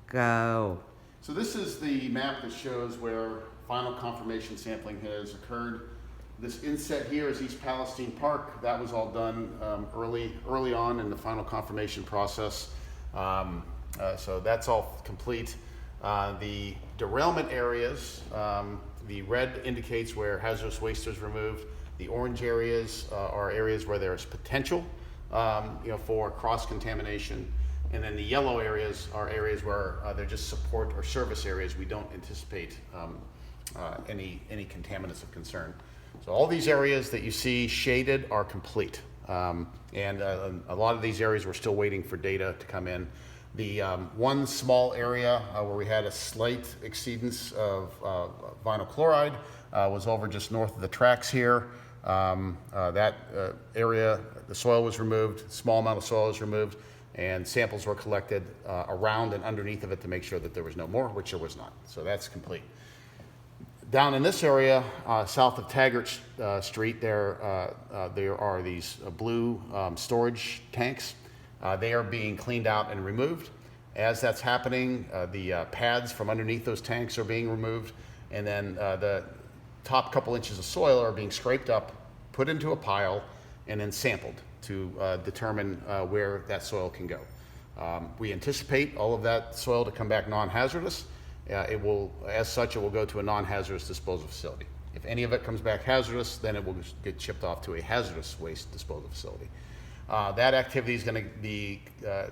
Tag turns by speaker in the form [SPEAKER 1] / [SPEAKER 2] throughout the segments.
[SPEAKER 1] Go.
[SPEAKER 2] So this is the map that shows where final confirmation sampling has occurred. This inset here is East Palestine Park. That was all done early on in the final confirmation process. So that's all complete. The derailment areas, the red indicates where hazardous waste is removed. The orange areas are areas where there's potential for cross-contamination. And then the yellow areas are areas where they're just support or service areas. We don't anticipate any contaminants of concern. So all these areas that you see shaded are complete. And a lot of these areas we're still waiting for data to come in. The one small area where we had a slight exceedance of vinyl chloride was over just north of the tracks here. That area, the soil was removed, small amount of soil was removed, and samples were collected around and underneath of it to make sure that there was no more, which there was not. So that's complete. Down in this area, south of Taggart Street, there are these blue storage tanks. They are being cleaned out and removed. As that's happening, the pads from underneath those tanks are being removed, and then the top couple inches of soil are being scraped up, put into a pile, and then sampled to determine where that soil can go. We anticipate all of that soil to come back non-hazardous. It will go to a non-hazardous disposal facility. If any of it comes back hazardous, then it will get shipped off to a hazardous waste disposal facility. That activity is going to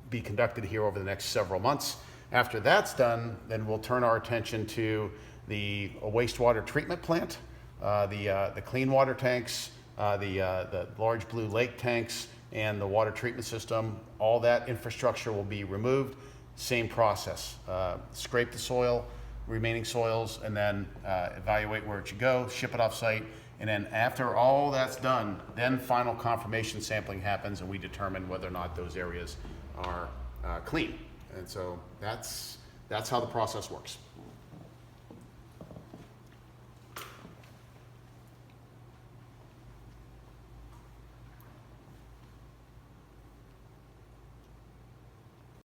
[SPEAKER 2] be conducted here over the next several months. After that's done, then we'll turn our attention to the wastewater treatment plant, the clean water tanks, the large blue lake tanks, and the water treatment system. All that infrastructure will be removed. Same process. Scrape the soil, remaining soils, and then evaluate where it should go, ship it off site, and then after all that's done, then final confirmation sampling happens, and we determine whether or not those areas are clean. And so that's how the process works.